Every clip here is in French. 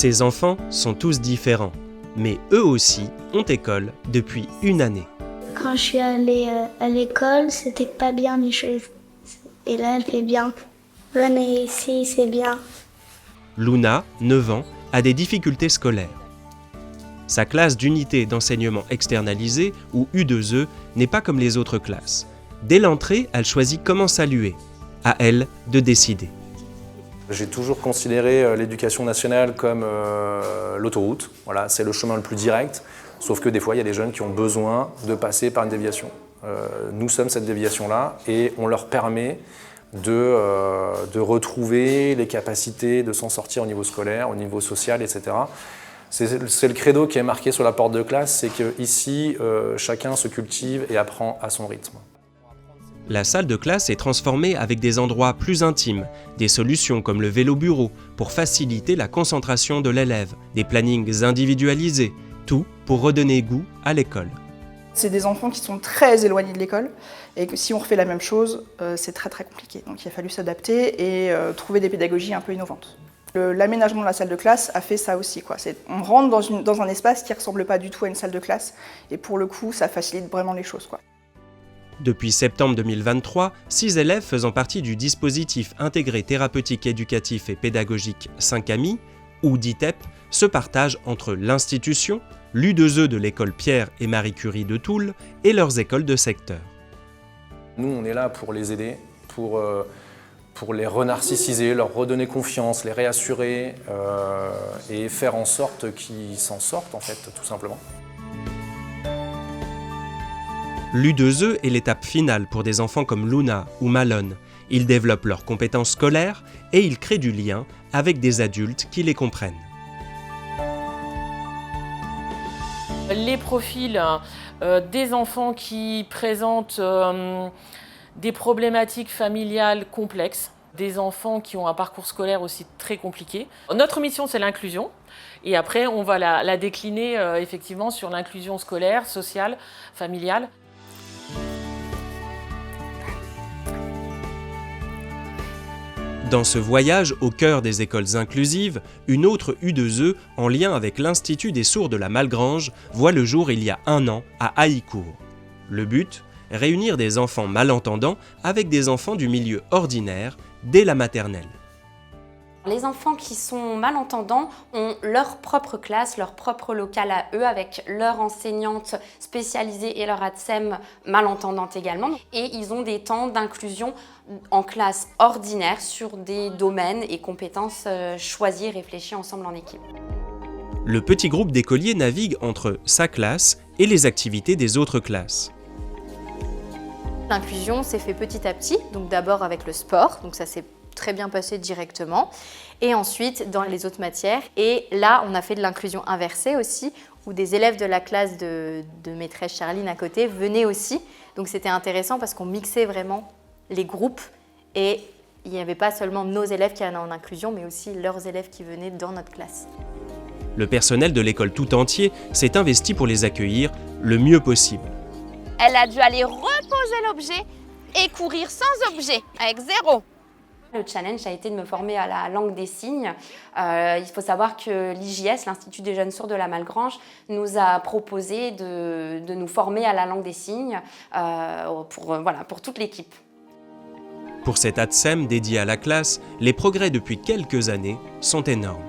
Ces enfants sont tous différents, mais eux aussi ont école depuis une année. Quand je suis allée à l'école, c'était pas bien les choses. Et là, c'est bien. Venez ici, c'est bien. Luna, 9 ans, a des difficultés scolaires. Sa classe d'unité d'enseignement externalisé, ou U2E, n'est pas comme les autres classes. Dès l'entrée, elle choisit comment saluer. À elle de décider. J'ai toujours considéré l'éducation nationale comme l'autoroute. Voilà, c'est le chemin le plus direct, sauf que des fois, il y a des jeunes qui ont besoin de passer par une déviation. Nous sommes cette déviation-là et on leur permet de retrouver les capacités de s'en sortir au niveau scolaire, au niveau social, etc. C'est le credo qui est marqué sur la porte de classe, c'est qu'ici, chacun se cultive et apprend à son rythme. La salle de classe est transformée avec des endroits plus intimes, des solutions comme le vélo-bureau pour faciliter la concentration de l'élève, des plannings individualisés, tout pour redonner goût à l'école. C'est des enfants qui sont très éloignés de l'école et que si on refait la même chose, c'est très très compliqué. Donc il a fallu s'adapter et trouver des pédagogies un peu innovantes. L'aménagement de la salle de classe a fait ça aussi, quoi. On rentre dans un espace qui ne ressemble pas du tout à une salle de classe et pour le coup, ça facilite vraiment les choses, quoi. Depuis septembre 2023, 6 élèves faisant partie du dispositif intégré thérapeutique éducatif et pédagogique 5 Amis, ou DITEP, se partagent entre l'institution, l'U2E de l'école Pierre et Marie Curie de Toul et leurs écoles de secteur. Nous, on est là pour les aider, pour les renarcissiser, leur redonner confiance, les réassurer et faire en sorte qu'ils s'en sortent, en fait, tout simplement. L'U2E est l'étape finale pour des enfants comme Luna ou Malone. Ils développent leurs compétences scolaires et ils créent du lien avec des adultes qui les comprennent. Les profils des enfants qui présentent des problématiques familiales complexes, des enfants qui ont un parcours scolaire aussi très compliqué. Notre mission, c'est l'inclusion. Et après, on va la décliner effectivement sur l'inclusion scolaire, sociale, familiale. Dans ce voyage au cœur des écoles inclusives, une autre U2E, en lien avec l'Institut des sourds de la Malgrange, voit le jour il y a 1 an à Haïcourt. Le but ? Réunir des enfants malentendants avec des enfants du milieu ordinaire dès la maternelle. Les enfants qui sont malentendants ont leur propre classe, leur propre local à eux, avec leur enseignante spécialisée et leur ATSEM malentendante également. Et ils ont des temps d'inclusion en classe ordinaire sur des domaines et compétences choisis et réfléchis ensemble en équipe. Le petit groupe d'écoliers navigue entre sa classe et les activités des autres classes. L'inclusion s'est fait petit à petit, donc d'abord avec le sport, donc ça s'est très bien passé directement, et ensuite dans les autres matières. Et là, on a fait de l'inclusion inversée aussi, où des élèves de la classe de maîtresse Charline à côté venaient aussi. Donc c'était intéressant parce qu'on mixait vraiment les groupes et il n'y avait pas seulement nos élèves qui allaient en inclusion, mais aussi leurs élèves qui venaient dans notre classe. Le personnel de l'école tout entier s'est investi pour les accueillir le mieux possible. Elle a dû aller reposer l'objet et courir sans objet, avec 0. Le challenge a été de me former à la langue des signes. Il faut savoir que l'IJS, l'Institut des jeunes sourds de la Malgrange, nous a proposé de nous former à la langue des signes pour toute l'équipe. Pour cet ATSEM dédié à la classe, les progrès depuis quelques années sont énormes.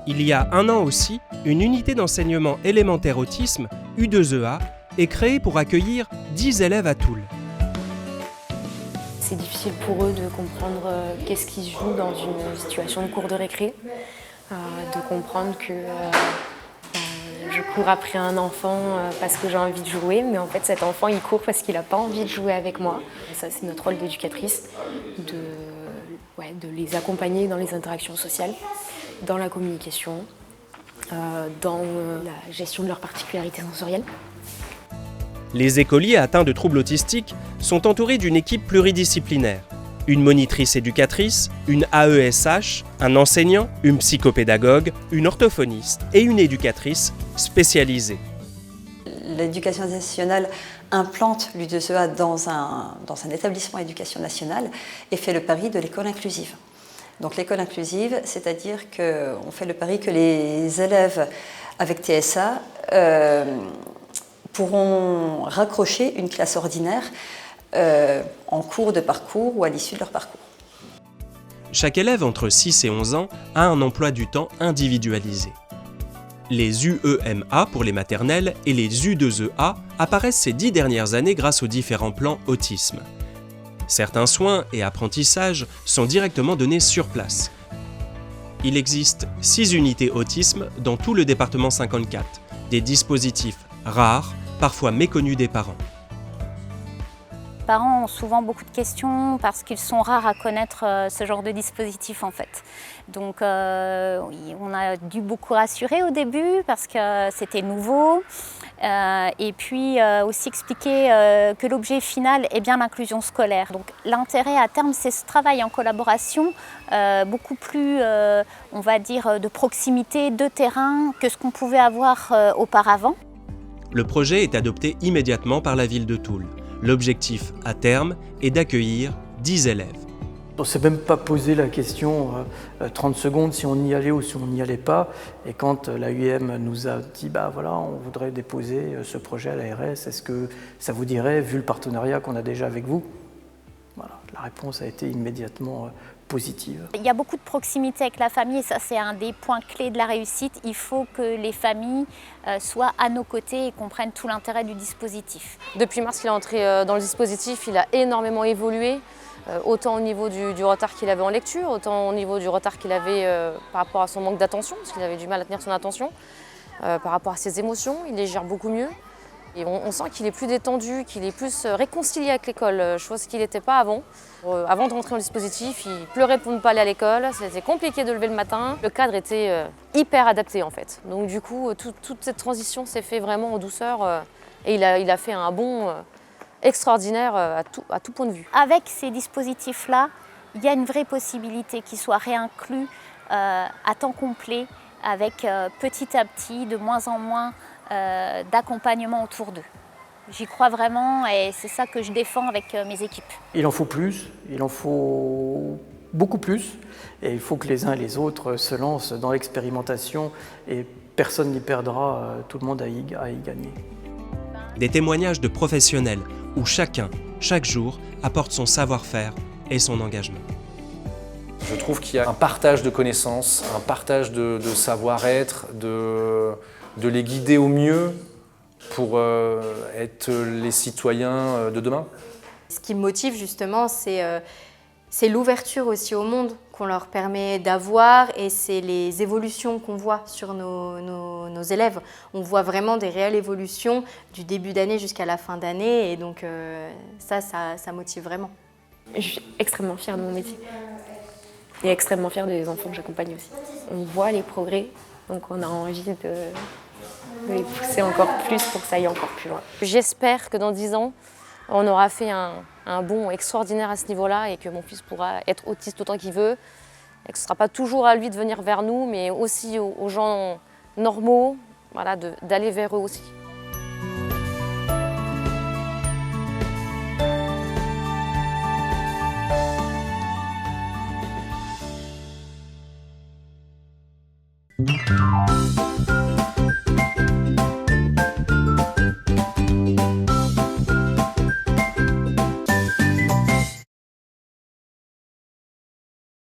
Il y a 1 an aussi, une unité d'enseignement élémentaire autisme, U2EA, est créée pour accueillir 10 élèves à Toul. c'est difficile pour eux de comprendre qu'est-ce qui se joue dans une situation de cours de récré, de comprendre que je cours après un enfant parce que j'ai envie de jouer, mais en fait cet enfant il court parce qu'il n'a pas envie de jouer avec moi. Et ça c'est notre rôle d'éducatrice, de les accompagner dans les interactions sociales, dans la communication, dans la gestion de leurs particularités sensorielles. Les écoliers atteints de troubles autistiques sont entourés d'une équipe pluridisciplinaire. Une monitrice éducatrice, une AESH, un enseignant, une psychopédagogue, une orthophoniste et une éducatrice spécialisée. L'éducation nationale implante l'U2EA dans un établissement d'éducation nationale et fait le pari de l'école inclusive. Donc l'école inclusive, c'est-à-dire qu'on fait le pari que les élèves avec TSA pourront raccrocher une classe ordinaire en cours de parcours ou à l'issue de leur parcours. Chaque élève entre 6 et 11 ans a un emploi du temps individualisé. Les UEMA pour les maternelles et les U2EA apparaissent ces 10 dernières années grâce aux différents plans autisme. Certains soins et apprentissages sont directement donnés sur place. Il existe 6 unités autisme dans tout le département 54, des dispositifs rares, parfois méconnus des parents. Les parents ont souvent beaucoup de questions parce qu'ils sont rares à connaître ce genre de dispositif en fait. Donc on a dû beaucoup rassurer au début parce que c'était nouveau et puis aussi expliquer que l'objet final est bien l'inclusion scolaire. Donc l'intérêt à terme c'est ce travail en collaboration beaucoup plus on va dire de proximité, de terrain que ce qu'on pouvait avoir auparavant. Le projet est adopté immédiatement par la ville de Toul. L'objectif à terme est d'accueillir 10 élèves. On ne s'est même pas posé la question 30 secondes si on y allait ou si on n'y allait pas. Et quand la UM nous a dit voilà, on voudrait déposer ce projet à l'ARS, est-ce que ça vous dirait, vu le partenariat qu'on a déjà avec vous? Voilà, la réponse a été immédiatement positive. Il y a beaucoup de proximité avec la famille et ça c'est un des points clés de la réussite. Il faut que les familles soient à nos côtés et comprennent tout l'intérêt du dispositif. Depuis mars qu'il est entré dans le dispositif, il a énormément évolué, autant au niveau du retard qu'il avait en lecture, autant au niveau du retard qu'il avait par rapport à son manque d'attention, parce qu'il avait du mal à tenir son attention, par rapport à ses émotions, il les gère beaucoup mieux. Et on sent qu'il est plus détendu, qu'il est plus réconcilié avec l'école, chose qu'il n'était pas avant. Avant de rentrer dans le dispositif, il pleurait pour ne pas aller à l'école, c'était compliqué de lever le matin. Le cadre était hyper adapté en fait. Donc du coup, toute cette transition s'est faite vraiment en douceur et il a fait un bond extraordinaire à tout point de vue. Avec ces dispositifs-là, il y a une vraie possibilité qu'ils soient réinclus à temps complet avec petit à petit, de moins en moins, d'accompagnement autour d'eux. J'y crois vraiment et c'est ça que je défends avec mes équipes. Il en faut plus, il en faut beaucoup plus et il faut que les uns et les autres se lancent dans l'expérimentation et personne n'y perdra, tout le monde à y gagner. Des témoignages de professionnels où chacun, chaque jour, apporte son savoir-faire et son engagement. Je trouve qu'il y a un partage de connaissances, un partage de savoir-être, de les guider au mieux pour être les citoyens de demain. Ce qui me motive justement, c'est l'ouverture aussi au monde qu'on leur permet d'avoir et c'est les évolutions qu'on voit sur nos élèves. On voit vraiment des réelles évolutions du début d'année jusqu'à la fin d'année et donc ça motive vraiment. Je suis extrêmement fière de mon métier et extrêmement fière des enfants que j'accompagne aussi. On voit les progrès, donc on a envie de les pousser encore plus pour que ça aille encore plus loin. J'espère que dans 10 ans, on aura fait un bond extraordinaire à ce niveau-là et que mon fils pourra être autiste autant qu'il veut et que ce ne sera pas toujours à lui de venir vers nous, mais aussi aux gens normaux, voilà, d'aller vers eux aussi.